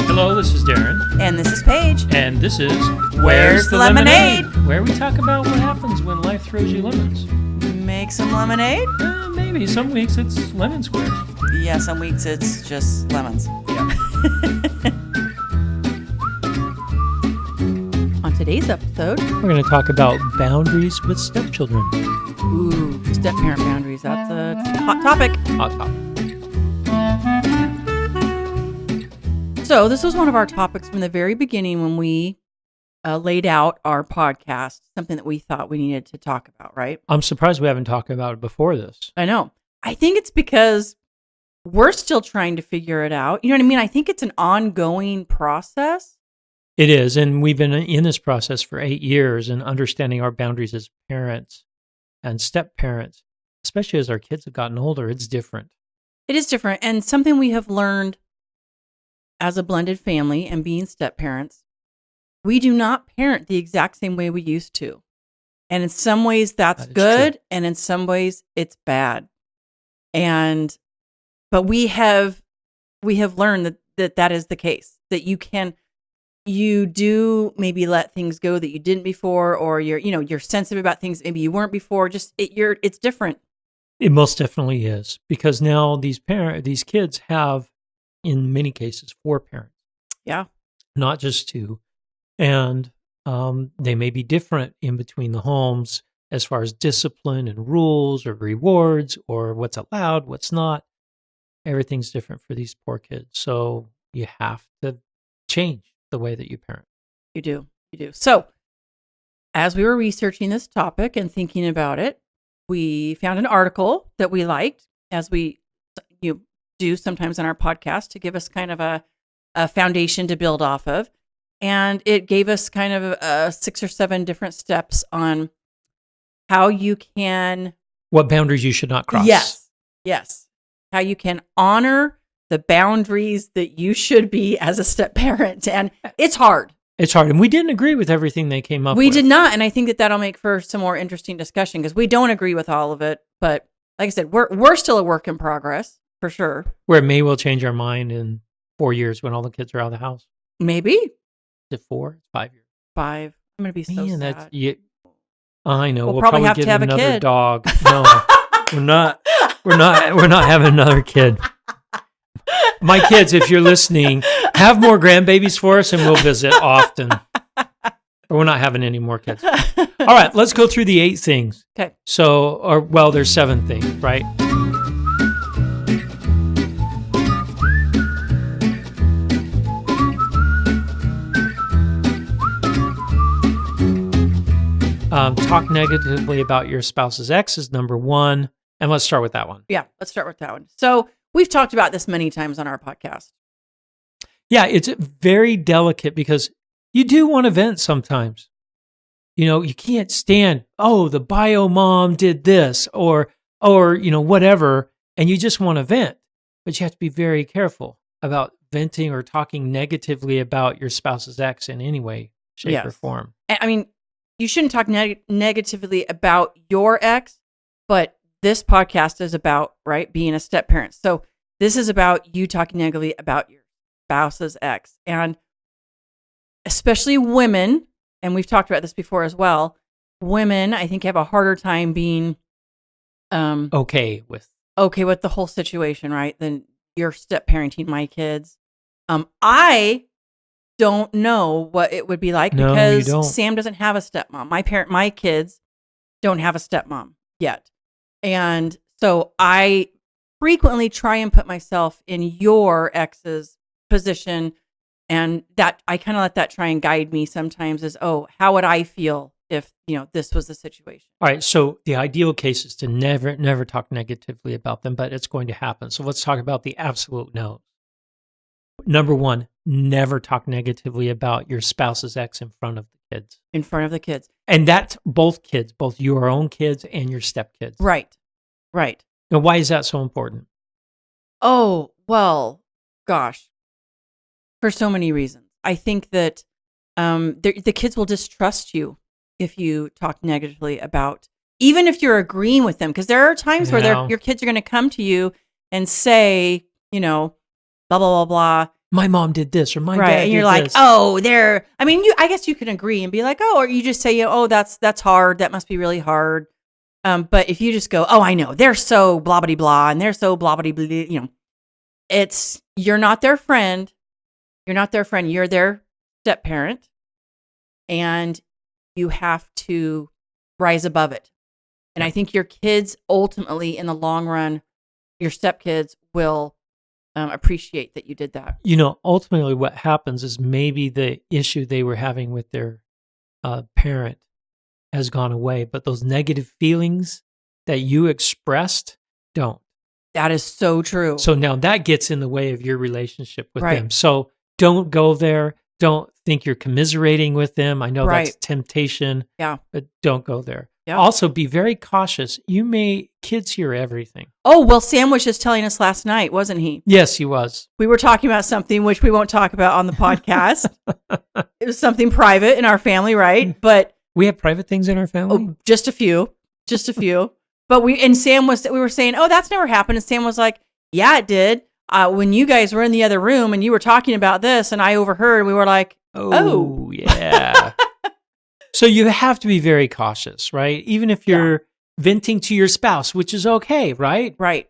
Hello, this is Darren. And this is Paige. And this is Where's the Lemonade? Where we talk about what happens when life throws you lemons. Make some lemonade? Maybe. Some weeks it's lemon squares. Yeah, some weeks it's just lemons. Yeah. On today's episode, We're going to talk about boundaries with stepchildren. ooh, step-parent boundaries. That's a hot topic. Hot topic. So this was one of our topics from the very beginning when we laid out our podcast, something that we thought we needed to talk about, right? I'm surprised we haven't talked about it before this. I know. I think it's because we're still trying to figure it out. You know what I mean? I think it's an ongoing process. It is, and we've been in this process for 8 years and understanding our boundaries as parents and step-parents, especially as our kids have gotten older, it's different. It is different, and something we have learned as a blended family and being step-parents, we do not parent the exact same way we used to. And in some ways that's good, true. and in some ways it's bad. But we have learned that is the case, that you do maybe let things go that you didn't before, or you're sensitive about things maybe you weren't before. It's different. It most definitely is, because now these kids have, in many cases, 4 parents. Yeah. Not just 2. And they may be different in between the homes as far as discipline and rules or rewards or what's allowed, what's not. Everything's different for these poor kids. So you have to change the way that you parent. You do. So as we were researching this topic and thinking about it, we found an article that we liked, as we do sometimes on our podcast, to give us kind of a foundation to build off of. And it gave us kind of 6 or 7 different steps on how you can... What boundaries you should not cross. Yes. How you can honor the boundaries that you should be as a step parent. And it's hard. It's hard. And we didn't agree with everything they came up with. We did not. And I think that'll make for some more interesting discussion, because we don't agree with all of it. But like I said, we're still a work in progress, for sure. Where it may well change our mind in 4 years when all the kids are out of the house. Maybe. Is it 4? It's 5 years. 5. I'm going to be so sad. I know. We'll probably have get to have another a kid. Dog. No, we're not. We're not having another kid. My kids, if you're listening, have more grandbabies for us and we'll visit often. But we're not having any more kids. All right, let's go through the 8 things. Okay. There's 7 things, right? Talk negatively about your spouse's ex is number 1. And let's start with that one. Yeah, let's start with that one. So we've talked about this many times on our podcast. Yeah, it's very delicate because you do want to vent sometimes. You can't stand, the bio mom did this or whatever, and you just want to vent. But you have to be very careful about venting or talking negatively about your spouse's ex in any way, shape, or form. I mean, you shouldn't talk negatively about your ex, but this podcast is about, right, being a step parent. So this is about you talking negatively about your spouse's ex. And especially women, and we've talked about this before as well, women, I think, have a harder time being okay with the whole situation, right, than you're step parenting my kids. I don't know what it would be like, because Sam doesn't have a stepmom. My kids don't have a stepmom yet. And so I frequently try and put myself in your ex's position, and that I kind of let that try and guide me sometimes as, how would I feel if, this was the situation? All right. So the ideal case is to never talk negatively about them, but it's going to happen. So let's talk about the absolute no. Number 1, never talk negatively about your spouse's ex in front of the kids. In front of the kids. And that's both kids, both your own kids and your stepkids. Right. Now, why is that so important? Oh, well, gosh. For so many reasons. I think that the kids will distrust you if you talk negatively about, even if you're agreeing with them. Because there are times where your kids are going to come to you and say, blah, blah, blah, blah. My mom did this or my Right. dad And you're did like, this. oh, I mean, I guess you can agree and be like, oh, or you just say, oh, that's hard. That must be really hard. But if you just go, oh, I know, they're so blah, blah, blah, and they're so blah, blah, blah, you know, you're not their friend. You're not their friend. You're their step parent. And you have to rise above it. And I think your kids ultimately, in the long run, your stepkids will appreciate that you did that. You know, ultimately what happens is maybe the issue they were having with their parent has gone away, but those negative feelings that you expressed don't. That is so true. So now that gets in the way of your relationship with Right. them. So don't go there. Don't think you're commiserating with them. I know that's Right. temptation, Yeah. but don't go there. Yeah. Also, be very cautious. Kids hear everything. Oh, well, Sam was just telling us last night, wasn't he? Yes, he was. We were talking about something which we won't talk about on the podcast. It was something private in our family, right? But We have private things in our family? just a few. But we were saying, oh, that's never happened. And Sam was like, yeah, it did. When you guys were in the other room and you were talking about this and I overheard, we were like, oh. Yeah. So you have to be very cautious, right? Even if you're venting to your spouse, which is okay, right? Right.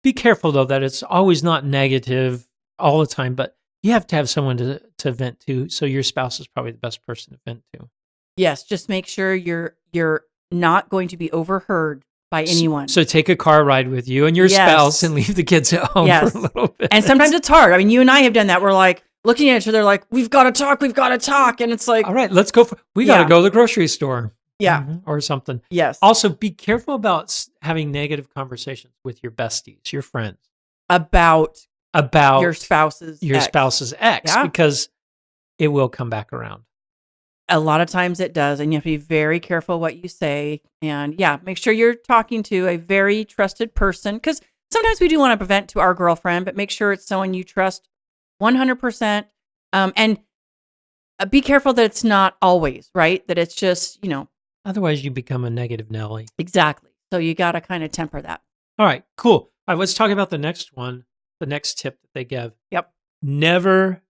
Be careful though that it's always not negative all the time, but you have to have someone to vent to. So your spouse is probably the best person to vent to. Yes, just make sure you're not going to be overheard by anyone. So take a car ride with you and your spouse and leave the kids at home for a little bit. And sometimes it's hard. I mean, you and I have done that. We're like looking at each other like, we've got to talk. And it's like, all right, let's go. We got to go to the grocery store. Yeah. Or something. Yes. Also, be careful about having negative conversations with your besties, your friends. About your spouse's ex, because it will come back around. A lot of times it does, and you have to be very careful what you say. And make sure you're talking to a very trusted person, because sometimes we do want to vent to our girlfriend, but make sure it's someone you trust 100%. And be careful that it's not always, right? That it's just, Otherwise, you become a negative Nelly. Exactly. So you got to kind of temper that. All right, cool. All right, let's talk about the next one, the next tip that they give. Yep. Never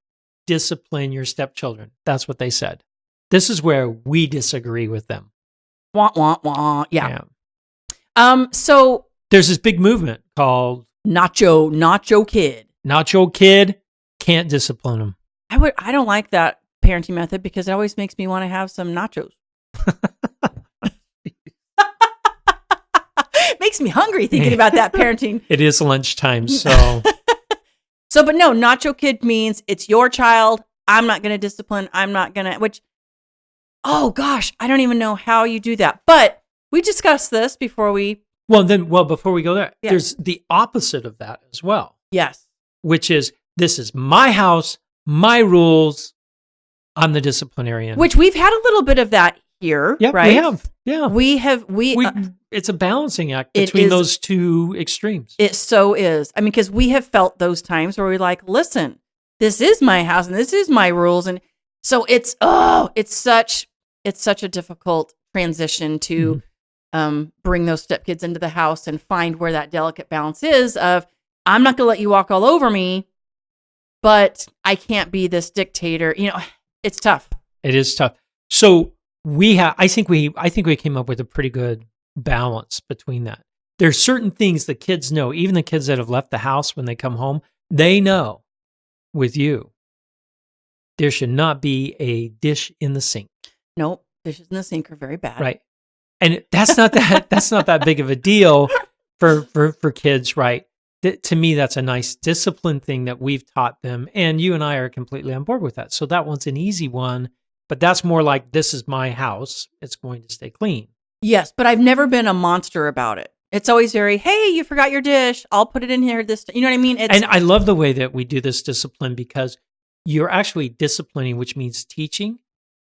discipline your stepchildren. That's what they said. This is where we disagree with them. Wah, wah, wah. Yeah. So there's this big movement called Nacho Kid. Nacho Kid, can't discipline them. I don't like that parenting method because it always makes me want to have some nachos. Makes me hungry thinking about that parenting. It is lunchtime, so. But no, Nacho Kid means it's your child. I'm not going to discipline. I'm not going to, oh gosh, I don't even know how you do that. But we discussed this before we. Before we go there, there's the opposite of that as well. Yes. Which is, this is my house, my rules. I'm the disciplinarian. Which we've had a little bit of that here, right? We have. Yeah. We it's a balancing act between those two extremes. It so is. I mean, because we have felt those times where we're like, listen, this is my house and this is my rules. And so it's such a difficult transition to bring those stepkids into the house and find where that delicate balance is of, I'm not going to let you walk all over me, but I can't be this dictator. It's tough. It is tough. So I think we came up with a pretty good balance between that. There's certain things the kids know, even the kids that have left the house when they come home, they know with you, there should not be a dish in the sink. Nope. Dishes in the sink are very bad. Right. And that's not that big of a deal for kids, right? To me, that's a nice discipline thing that we've taught them. And you and I are completely on board with that. So that one's an easy one, but that's more like, this is my house. It's going to stay clean. Yes, but I've never been a monster about it. It's always very, hey, you forgot your dish. I'll put it in here. You know what I mean? And I love the way that we do this discipline because you're actually disciplining, which means teaching.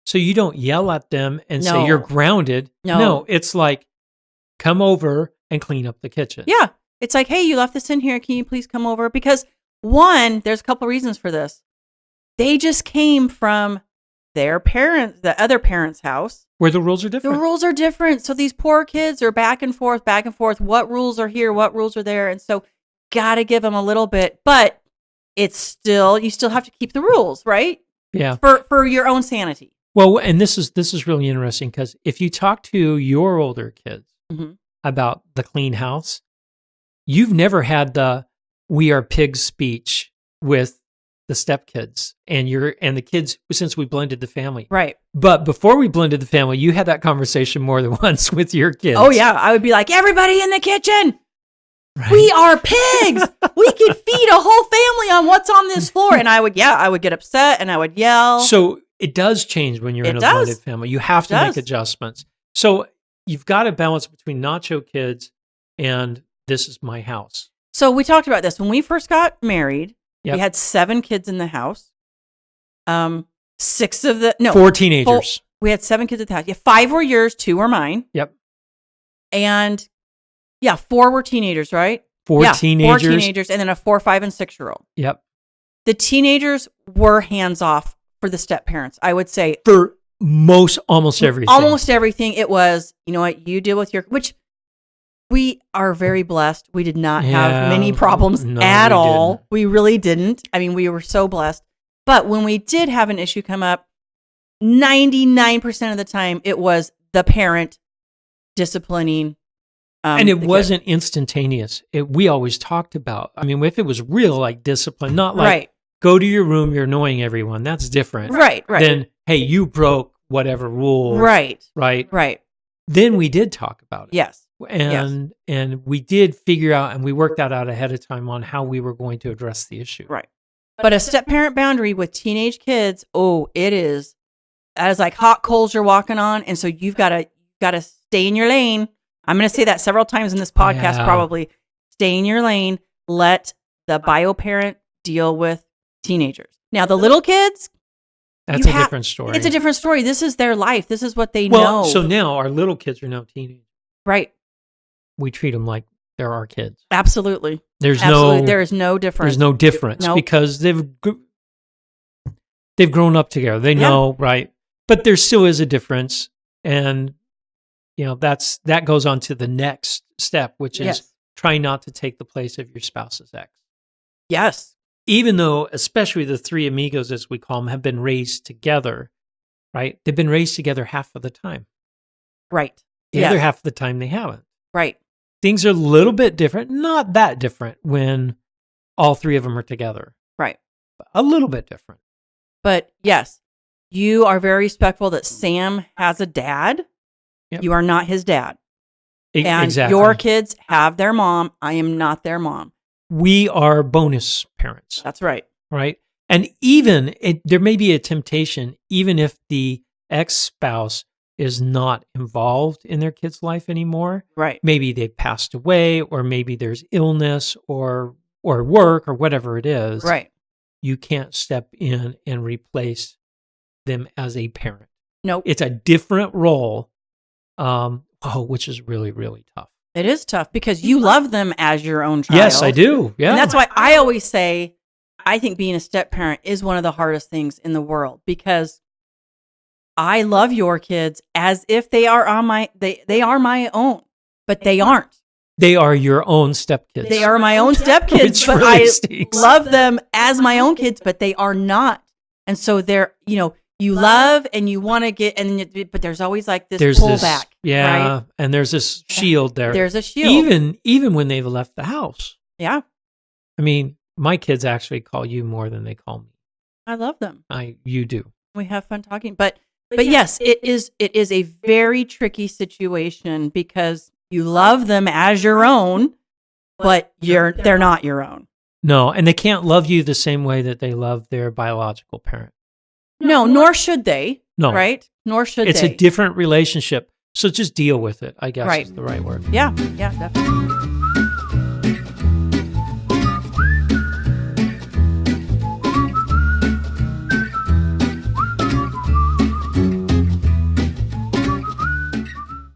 So you don't yell at them and say you're grounded. No, it's like, come over and clean up the kitchen. Yeah. It's like, hey, you left this in here. Can you please come over? Because there's a couple reasons for this. They just came from their parents, the other parent's house. Where the rules are different. The rules are different. So these poor kids are back and forth. What rules are here? What rules are there? And so got to give them a little bit, but you still have to keep the rules, right? Yeah. For your own sanity. Well, and this is really interesting because if you talk to your older kids about the clean house, you've never had the "we are pigs" speech with the stepkids and the kids since we blended the family. Right. But before we blended the family, you had that conversation more than once with your kids. Oh yeah, I would be like, everybody in the kitchen. Right. We are pigs. We could feed a whole family on what's on this floor. And I would get upset and I would yell. So it does change when you're in a blended family. You have to make adjustments. So you've got to balance between nacho kids and this is my house. So we talked about this when we first got married. Yep. We had 7 kids in the house. 4 teenagers. We had 7 kids at the house. Yeah, 5 were yours, 2 were mine. Yep. And 4 were teenagers, right? 4 teenagers. 4 teenagers, and then a 4, 5, and 6-year-old. Yep. The teenagers were hands off for the step parents. I would say for almost everything. Almost everything. It was, you know what, you deal with which we are very blessed. We did not have many problems at all. Didn't. We really didn't. I mean, we were so blessed. But when we did have an issue come up, 99% of the time, it was the parent disciplining. And it wasn't instantaneous. We always talked about, I mean, if it was real, like discipline, not like, go to your room, you're annoying everyone. That's different. Right. Then, hey, you broke whatever rule. Right. Right. Then we did talk about it. Yes. And we did figure out, and we worked that out ahead of time on how we were going to address the issue. Right. But a step-parent boundary with teenage kids, that is like hot coals you're walking on. And so you've got to stay in your lane. I'm going to say that several times in this podcast, probably. Stay in your lane. Let the bio parent deal with teenagers. Now, the little kids. That's a different story. It's a different story. This is their life. This is what they know. So now our little kids are now teenagers. Right. We treat them like they're our kids. Absolutely. There is no difference. There's no difference because they've grown up together. They know, right? But there still is a difference, and that goes on to the next step, which is try not to take the place of your spouse's ex. Yes. Even though, especially the 3 amigos, as we call them, have been raised together, right? They've been raised together half of the time. Right. The other half of the time they haven't. Right. Things are a little bit different, not that different when all 3 of them are together. Right. A little bit different. But yes, you are very respectful that Sam has a dad. Yep. You are not his dad. And your kids have their mom. I am not their mom. We are bonus parents. That's right. Right. And even there may be a temptation, even if the ex-spouse is not involved in their kid's life anymore. Right. Maybe they've passed away, or maybe there's illness or work or whatever it is. Right. You can't step in and replace them as a parent. No. It's a different role, which is really, really tough. It is tough because you love them as your own child. Yes, I do. Yeah. And that's why I always say, I think being a step parent is one of the hardest things in the world because I love your kids as if they are they are my own, but they aren't. They are your own stepkids. They are my own stepkids, but really I stinks. love them as my own kids, but they are not. And so they're, you love and you want to get, but there's always like this pullback. Right? And there's this shield there. There's a shield. Even when they've left the house. Yeah. I mean, my kids actually call you more than they call me. I love them. You do. We have fun talking, but yes, it is a very tricky situation because you love them as your own, but they're not your own. No, and they can't love you the same way that they love their biological parent. No, nor should they. No. Right? Nor should it's they. It's a different relationship. So just deal with it, I guess is the right word. Yeah, definitely.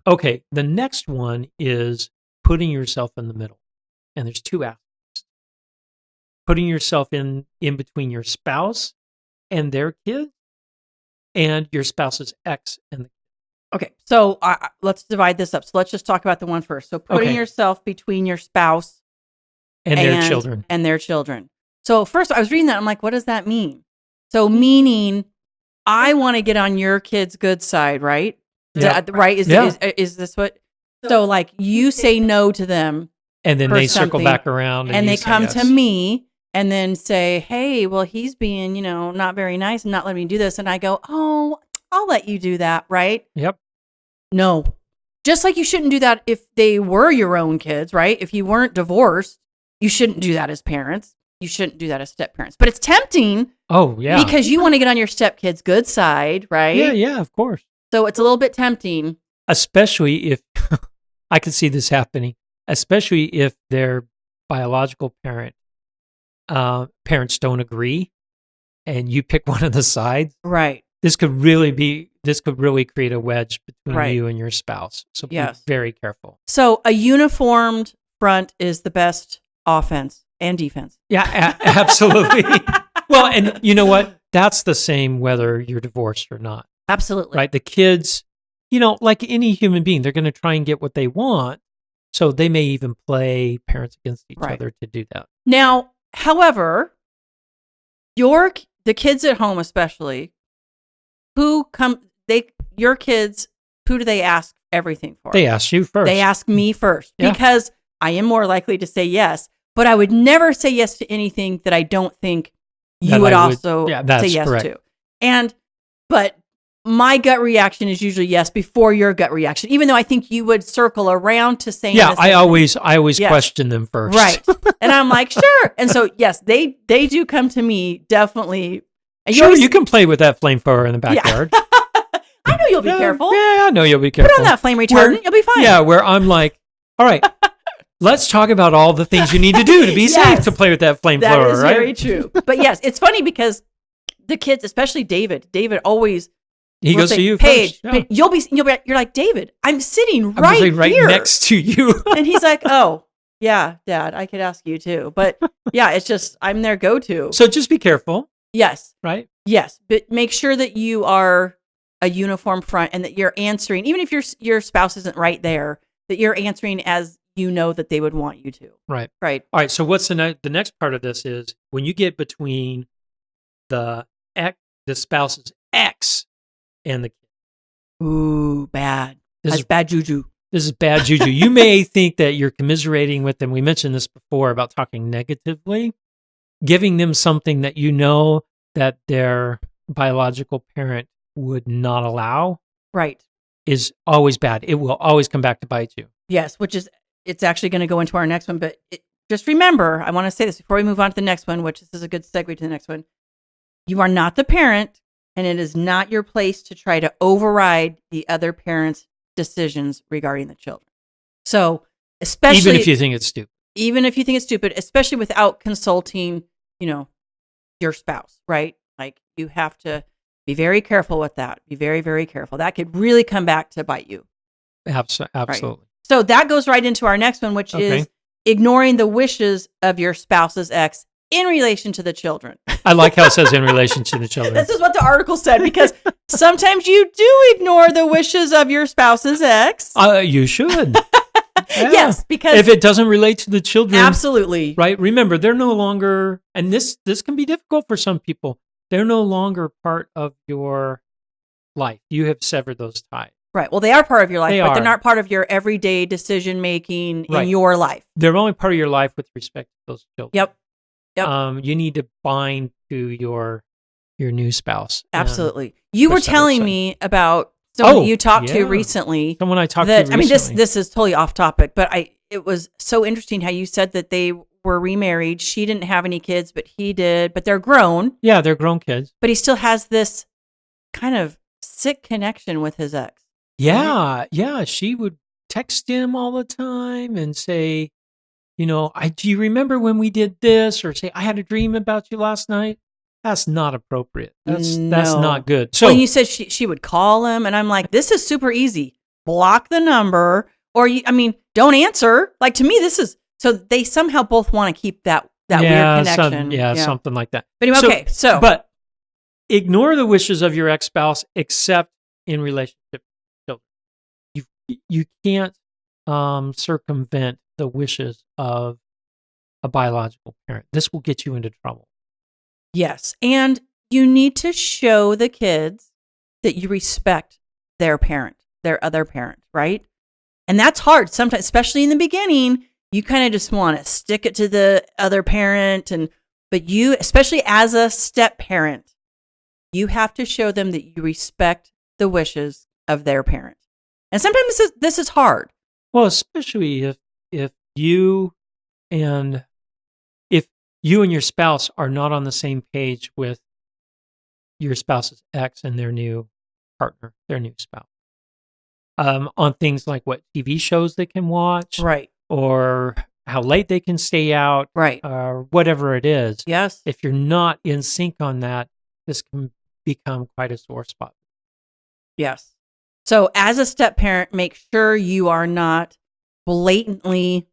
Okay, the next one is putting yourself in the middle. And there's 2 aspects. Putting yourself in between your spouse and their kids and your spouse's ex and the kids. Okay, so let's divide this up. So let's just talk about the one first. So putting yourself between your spouse And their children. And their children. So first I was reading that. I'm like, what does that mean? So meaning I want to get on your kid's good side, right? Right? Is this what? So like you say no to them. And then they circle back around. And they come to me and then say, hey, well, he's being, not very nice and not letting me do this. And I go, oh, I'll let you do that, right? Yep. No. Just like you shouldn't do that if they were your own kids, right? If you weren't divorced, you shouldn't do that as parents. You shouldn't do that as step parents. But it's tempting. Oh, yeah. Because you want to get on your stepkid's good side, right? Yeah, of course. So it's a little bit tempting. Especially if, I can see this happening, especially if their biological parents don't agree and you pick one of the sides. Right. This could really create a wedge between you and your spouse. So be very careful. So a uniformed front is the best offense and defense. Yeah, absolutely. Well, and you know what? That's the same whether you're divorced or not. Absolutely. Right? The kids, like any human being, they're going to try and get what they want. So they may even play parents against each other to do that. Now, however, the kids at home especially, your kids, who do they ask everything for? They ask you first. They ask me first because I am more likely to say yes, but I would never say yes to anything that I don't think you would also say yes to. But my gut reaction is usually yes before your gut reaction, even though I think you would circle around to saying yes. I always question them first. Right. And I'm like, sure. And so, yes, they do come to me, definitely. And you can play with that flamethrower in the backyard. Yeah. I know you'll be careful. Yeah, I know you'll be careful. Put on that flame retardant. You'll be fine. Yeah, where I'm like, all right, let's talk about all the things you need to do to be safe to play with that flamethrower, that is right? Very true. But yes, it's funny because the kids, especially David always goes to you Paige, first. Yeah. you're like, David, I'm sitting right here. Next to you. And he's like, oh, yeah, Dad, I could ask you too. But yeah, it's just, I'm their go-to. So just be careful. Yes. Right? Yes. But make sure that you are a uniform front and that you're answering, even if your spouse isn't right there, that you're answering as you know that they would want you to. Right. Right. All right. So what's the next part of this is when you get between the spouse's ex and the kid. Ooh, bad. That's bad juju. This is bad juju. You may think that you're commiserating with them. We mentioned this before about talking negatively, giving them something that you know that their biological parent would not allow. Right. Is always bad. It will always come back to bite you. Yes, it's actually going to go into our next one. But just remember, I want to say this before we move on to the next one, which this is a good segue to the next one. You are not the parent, and it is not your place to try to override the other parent's decisions regarding the children. So, especially even if you think it's stupid, especially without consulting, your spouse, right? Like you have to be very careful with that. Be very, very careful. That could really come back to bite you. Absolutely. Right. So that goes right into our next one, which is ignoring the wishes of your spouse's ex in relation to the children. I like how it says in relation to the children. This is what the article said, because sometimes you do ignore the wishes of your spouse's ex. You should. Yeah. Yes, because if it doesn't relate to the children. Absolutely. Right? Remember, they're no longer, and this can be difficult for some people, they're no longer part of your life. You have severed those ties. Right. Well, they are part of your life, they're not part of your everyday decision making in your life. They're only part of your life with respect to those children. Yep. You need to bind to your new spouse. Absolutely. You were telling me about someone you talked to recently. Someone I talked to recently. I mean, this is totally off topic, but it was so interesting how you said that they were remarried. She didn't have any kids, but he did. But they're grown. Yeah, they're grown kids. But he still has this kind of sick connection with his ex. Yeah, yeah. She would text him all the time and say, do you remember when we did this? Or say, I had a dream about you last night. That's not appropriate. That's not good. So you said she would call him, and I'm like, this is super easy. Block the number, or don't answer. Like, to me, this is so they somehow both want to keep that weird connection. Something like that. But anyway, but ignore the wishes of your ex-spouse except in relationship with children. You can't circumvent the wishes of a biological parent. This will get you into trouble. Yes. And you need to show the kids that you respect their parent, their other parent, right? And that's hard sometimes, especially in the beginning. You kind of just want to stick it to the other parent. But you, especially as a step parent, you have to show them that you respect the wishes of their parent. And sometimes this is hard. Well, especially if you and if you and your spouse are not on the same page with your spouse's ex and their new partner, their new spouse, on things like what TV shows they can watch, Right. or how late they can stay out, Right. or whatever it is. Yes. If you're not in sync on that, this can become quite a sore spot. Yes. So as a step parent, make sure you are not blatantly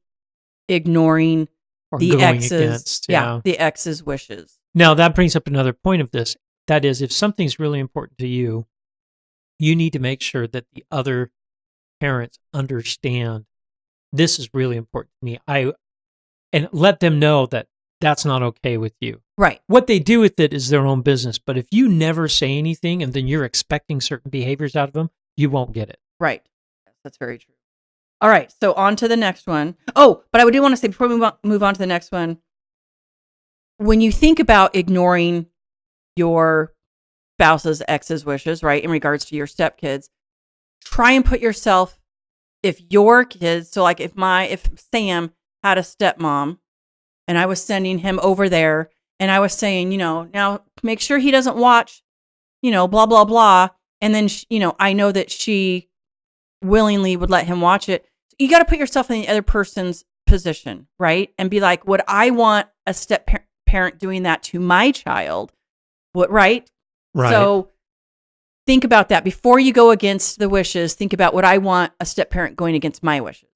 ignoring Or the going ex's, against, yeah. the ex's wishes. Now, that brings up another point of this. That is, if something's really important to you, you need to make sure that the other parents understand this is really important to me. And let them know that that's not okay with you. Right. What they do with it is their own business. But if you never say anything and then you're expecting certain behaviors out of them, you won't get it. Right. Yes, that's very true. All right. So on to the next one. Oh, but I do want to say before we move on to the next one, when you think about ignoring your spouse's ex's wishes, right, in regards to your stepkids, try and put yourself, if your kids, so like if Sam had a stepmom and I was sending him over there and I was saying, now make sure he doesn't watch, blah, blah, blah. And then, I know that she willingly would let him watch it. You got to put yourself in the other person's position, right? And be like, would I want a step parent doing that to my child? What, right? Right. So think about that before you go against the wishes. Think about, would I want a step parent going against my wishes?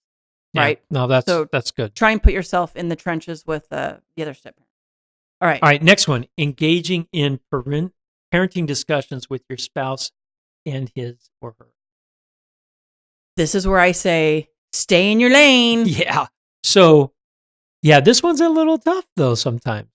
Yeah. Right. No, that's good. Try and put yourself in the trenches with the other step parent. All right. All right. Next one: engaging in parenting discussions with your spouse and his or her. This is where I say, stay in your lane. Yeah. So, yeah, this one's a little tough though sometimes.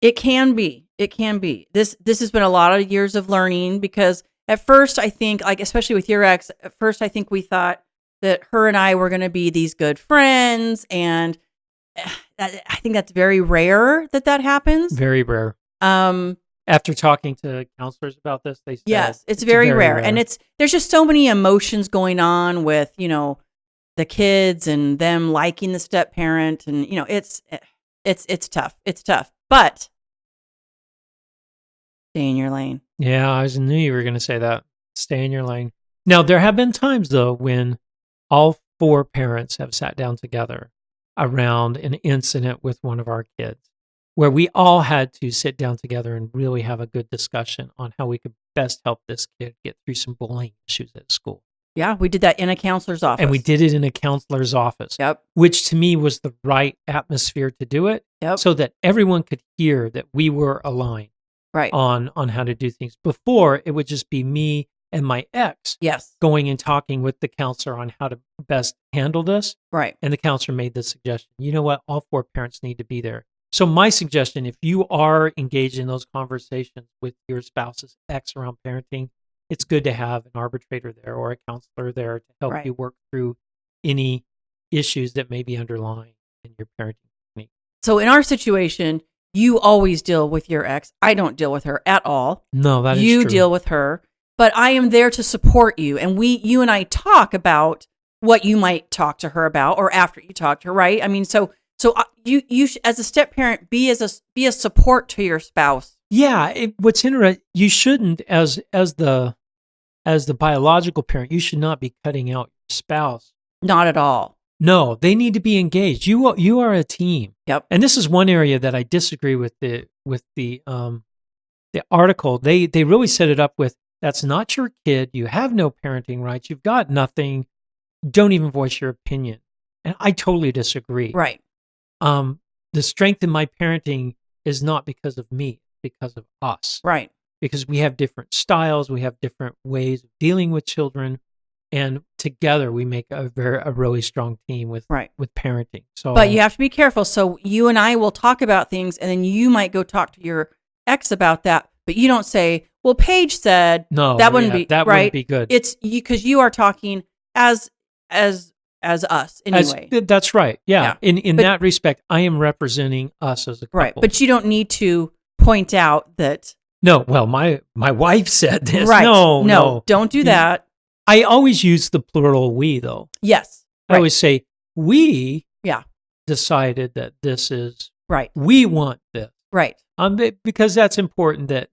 It can be. It can be. This has been a lot of years of learning, because at first I think, like, especially with your ex, at first I think we thought that her and I were going to be these good friends, and I think that's very rare that happens. Very rare. After talking to counselors about this, they said yes, it's very rare. And there's just so many emotions going on with, the kids and them liking the step parent, and it's tough. It's tough. But stay in your lane. Yeah, I knew you were going to say that. Stay in your lane. Now, there have been times, though, when all four parents have sat down together around an incident with one of our kids, where we all had to sit down together and really have a good discussion on how we could best help this kid get through some bullying issues at school. Yeah, we did that in a counselor's office. And we did it in a counselor's office. Yep. Which to me was the right atmosphere to do it. Yep. So that everyone could hear that we were aligned. Right. On how to do things. Before, it would just be me and my ex yes. going and talking with the counselor on how to best handle this. Right. And the counselor made the suggestion, you know what, all four parents need to be there. So my suggestion, if you are engaged in those conversations with your spouse's ex around parenting, it's good to have an arbitrator there or a counselor there to help right. you work through any issues that may be underlying in your parenting technique. So in our situation, you always deal with your ex. I don't deal with her at all. No, that is true. You deal with her, but I am there to support you. And you and I talk about what you might talk to her about, or after you talk to her, right? I mean, so you as a step parent, be a support to your spouse. Yeah. What's interesting, you shouldn't, as the biological parent, you should not be cutting out your spouse. Not at all. No, they need to be engaged. You are a team. Yep. And this is one area that I disagree with the article. They really set it up with, that's not your kid. You have no parenting rights. You've got nothing. Don't even voice your opinion. And I totally disagree. Right. The strength in my parenting is not because of me, it's because of us. Right. Because we have different styles, we have different ways of dealing with children. and together we make a really strong team with parenting. So, but you have to be careful. So you and I will talk about things, and then you might go talk to your ex about that, but you don't say, "Well, Paige said." No, that wouldn't be that right. wouldn't be good. It's you because you are talking as us anyway. That's right. Yeah. In that respect, I am representing us as a couple. Right, but you don't need to point out that. No, well, my wife said this. Right. No, don't do that. I always use the plural we, though. Yes. I always say we. Yeah. Decided that this is right. We want this. Right. Because that's important that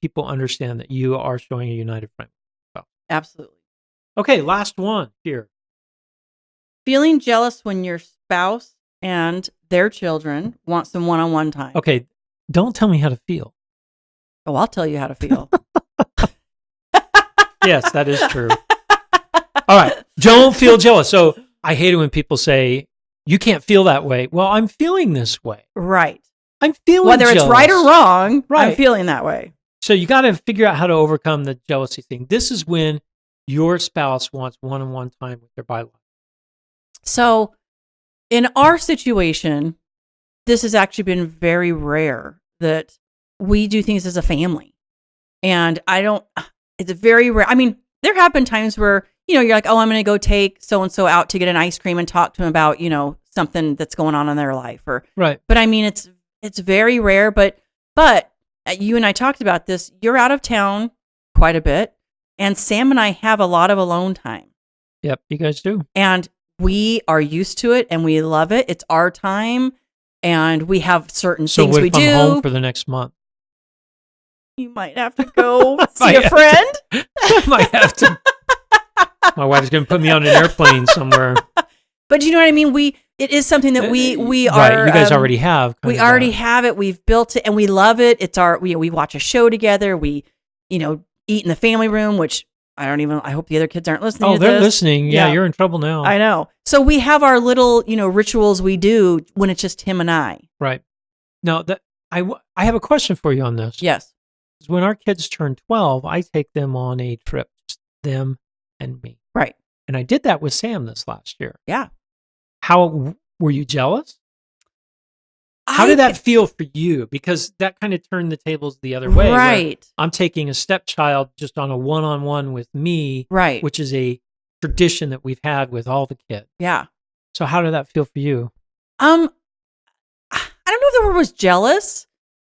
people understand that you are showing a united front. So. Absolutely. Okay, last one here. Feeling jealous when your spouse and their children want some one-on-one time. Okay, don't tell me how to feel. Oh, I'll tell you how to feel. Yes, that is true. All right, don't feel jealous. So I hate it when people say, you can't feel that way. Well, I'm feeling this way. Right. I'm feeling whether jealous. It's right or wrong, right. I'm feeling that way. So you got to figure out how to overcome the jealousy thing. This is when your spouse wants one-on-one time with their bylaw. So in our situation, this has actually been very rare that we do things as a family. And it's very rare. I mean, there have been times where, you're like, oh, I'm going to go take so-and-so out to get an ice cream and talk to him about, something that's going on in their life. Right. But I mean, it's very rare, but you and I talked about this. You're out of town quite a bit, and Sam and I have a lot of alone time. Yep, you guys do. And we are used to it, and we love it. It's our time, and we have certain things we do. So I'm home for the next month? You might have to go see a friend. I might have to. My wife's going to put me on an airplane somewhere. But you know what I mean? It is something that we are. Right, you guys already have. We already have it. We've built it, and we love it. It's we watch a show together. We, eat in the family room, which I hope the other kids aren't listening to this. Oh, they're listening. Yeah, you're in trouble now. I know. So we have our little, rituals we do when it's just him and I. Right. Now, I have a question for you on this. Yes. When our kids turn 12, I take them on a trip, just them and me. Right. And I did that with Sam this last year. Yeah. How were you jealous? How did that feel for you? Because that kind of turned the tables the other way. Right. I'm taking a stepchild just on a one-on-one with me. Right. Which is a tradition that we've had with all the kids. Yeah. So how did that feel for you? I don't know if the word was jealous.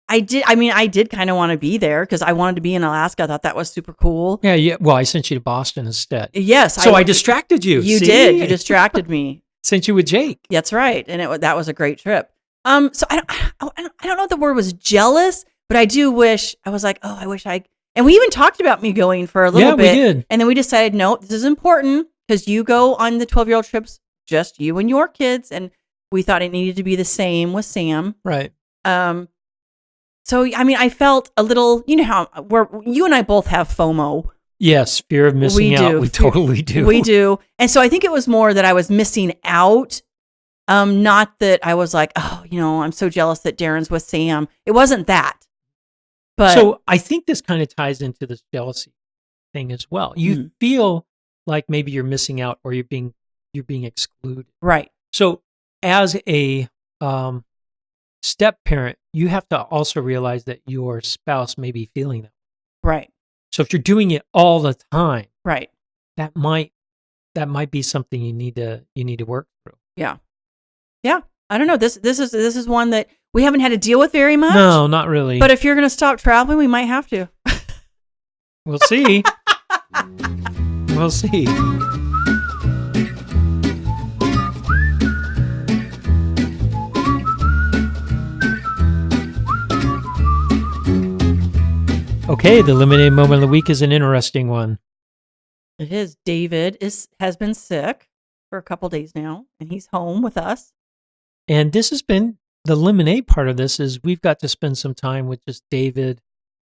I did kind of want to be there because I wanted to be in Alaska. I thought that was super cool. Yeah. Well, I sent you to Boston instead. Yes. So I distracted you. You did. You distracted me. Sent you with Jake. That's right. And that was a great trip. So I don't know if the word was jealous, but I do wish I was like, oh, I wish and we even talked about me going for a little bit. Yeah, we did. And then we decided, no, this is important because you go on the 12-year-old trips, just you and your kids. And we thought it needed to be the same with Sam. Right. So, I mean, I felt a little, how you and I both have FOMO. Yes, fear of missing out. We totally do. We do. And so I think it was more that I was missing out. Not that I was like, oh, I'm so jealous that Darren's with Sam. It wasn't that. But so I think this kind of ties into this jealousy thing as well. You feel like maybe you're missing out or you're being excluded. Right. So as a step parent, you have to also realize that your spouse may be feeling that. Right. So if you're doing it all the time, right, that might be something you need to work through. Yeah. Yeah. I don't know. This is one that we haven't had to deal with very much. No, not really. But if you're going to stop traveling, we might have to. We'll see. We'll see. Okay, the Lemonade Moment of the Week is an interesting one. It is. David has been sick for a couple days now, and he's home with us. And this has been the lemonade part of this is we've got to spend some time with just David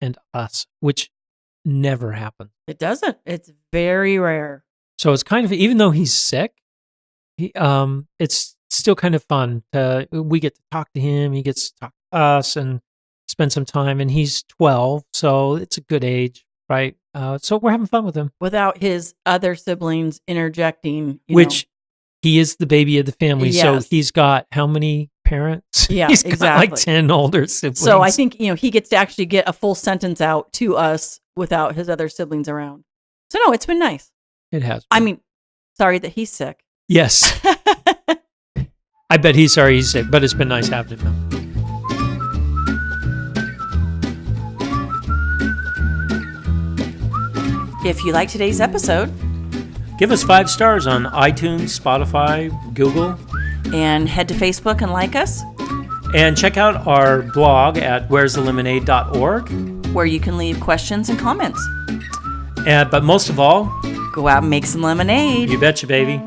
and us, which never happens. It doesn't. It's very rare. So it's kind of, even though he's sick, it's still kind of fun. We get to talk to him. He gets to talk to us and spend some time. And he's 12, so it's a good age. right? So we're having fun with him. Without his other siblings interjecting, Which he is the baby of the family. So Yes. he's got how many parents? Yeah, He's got like exactly. 10 older siblings. So I think, he gets to actually get a full sentence out to us without his other siblings around. So no, it's been nice. it has. I mean, sorry that he's sick. Yes. I bet he's sorry he's sick, but it's been nice having him. If you like today's episode, Give us 5 stars on iTunes, Spotify, Google. and head to Facebook and like us, And check out our blog at where'sthelemonade.org. where you can leave questions and comments. But most of all, Go out and make some lemonade. you betcha, baby.